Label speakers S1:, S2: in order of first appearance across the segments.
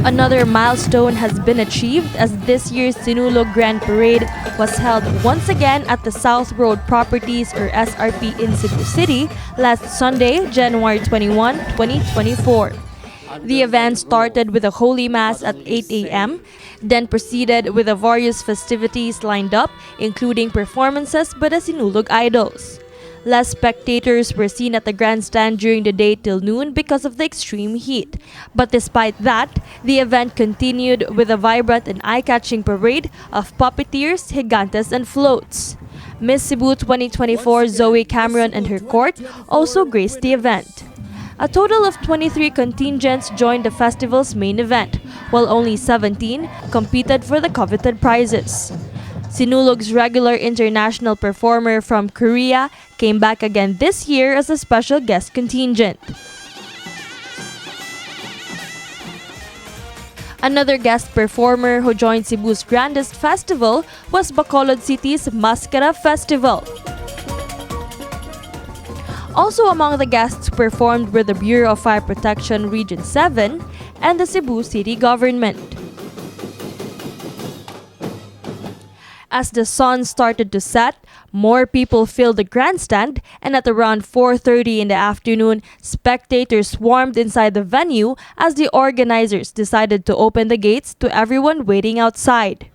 S1: Another milestone has been achieved as this year's Sinulog Grand Parade was held once again at the South Road Properties or SRP in Cebu City last Sunday, January 21, 2024. The event started with a Holy Mass at 8 a.m., then proceeded with the various festivities lined up, including performances by the Sinulog idols. Less spectators were seen at the grandstand during the day till noon because of the extreme heat. But despite that, the event continued with a vibrant and eye-catching parade of puppeteers, gigantes, and floats. Miss Cebu 2024 𝗖𝗜𝗧𝗬 and her court also graced the event. A total of 23 contingents joined the festival's main event, while only 17 competed for the coveted prizes. Sinulog's regular international performer from Korea came back again this year as a special guest contingent. Another guest performer who joined Cebu's grandest festival was Bacolod City's Mascara Festival. Also among the guests performed were the Bureau of Fire Protection Region 7 and the Cebu City Government. As the sun started to set, more people filled the grandstand, and at around 4:30 in the afternoon, spectators swarmed inside the venue as the organizers decided to open the gates to everyone waiting outside.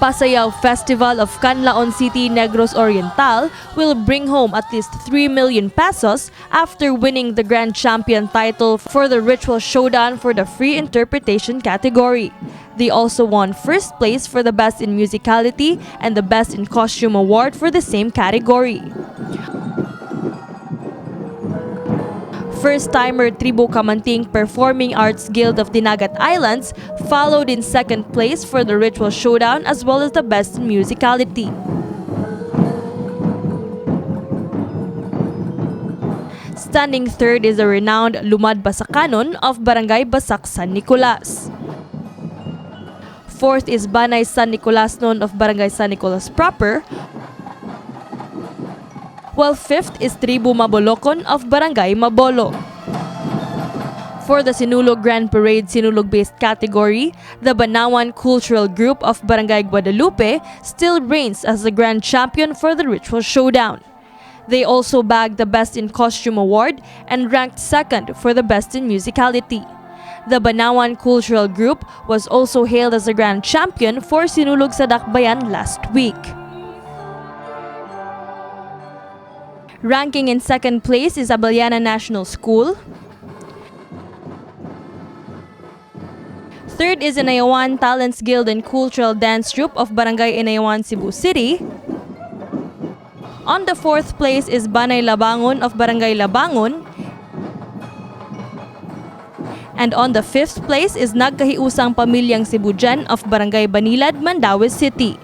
S1: Pasayaw Festival of Canlaon City, Negros Oriental will bring home at least 3 million pesos after winning the Grand Champion title for the Ritual Showdown for the Free Interpretation category. They also won first place for the Best in Musicality and the Best in Costume award for the same category. First-timer 𝗕𝗔𝗡𝗟𝗔𝗡 Performing Arts Guild of Dinagat Islands followed in second place for the Ritual Showdown as well as the Best in Musicality. Standing third is the renowned 𝗬𝗘𝗔𝗡𝗟𝗏 of Barangay Basak, San Nicolas. Fourth is Banay San Nicolas Noon of Barangay San Nicolas proper, while fifth is Tribu Mabolokon of Barangay Mabolo. For the Sinulog Grand Parade Sinulog-based category, the Banawan Cultural Group of Barangay Guadalupe still reigns as the grand champion for the Ritual Showdown. They also bagged the Best in Costume award and ranked second for the Best in Musicality. The Banawan Cultural Group was also hailed as the grand champion for Sinulog sa Dakbayan last week. Ranking in second place is Abellana National School. Third is Inayawan Talents Guild and Cultural Dance Troupe of Barangay Inayawan, Cebu City. On the fourth place is Banay Labangon of Barangay Labangon. And on the fifth place is Nagkahiusang Pamilyang Cebujan of Barangay Banilad, Mandaue City.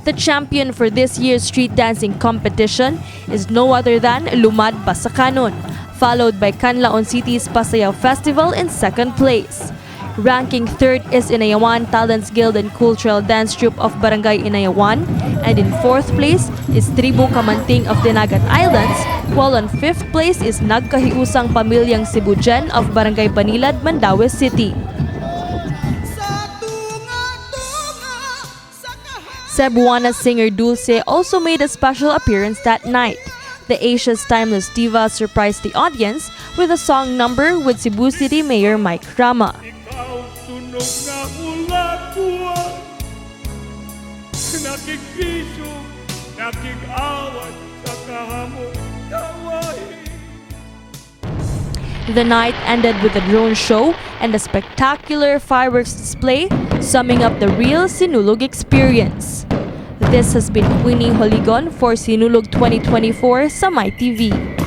S1: The champion for this year's street dancing competition is no other than 𝗬𝗏𝗡𝗏, followed by Canlaon City's Pasayaw Festival in second place. Ranking third is Inayawan Talents Guild and Cultural Dance Troupe of Barangay Inayawan, and in fourth place is 𝗕𝗔𝗡𝗏𝗟𝗏 of Dinagat Islands, while on fifth place is Nagkahiusang Pamilyang Cebujan of Barangay Banilad, Mandaue City. Cebuana singer Dulce also made a special appearance that night. The Asia's timeless diva surprised the audience with a song number with Cebu City Mayor Mike Rama. The night ended with a drone show and a spectacular fireworks display, summing up the real Sinulog experience. This has been Queenie Holigon for Sinulog 2024 sa 𝗫𝗐 TV.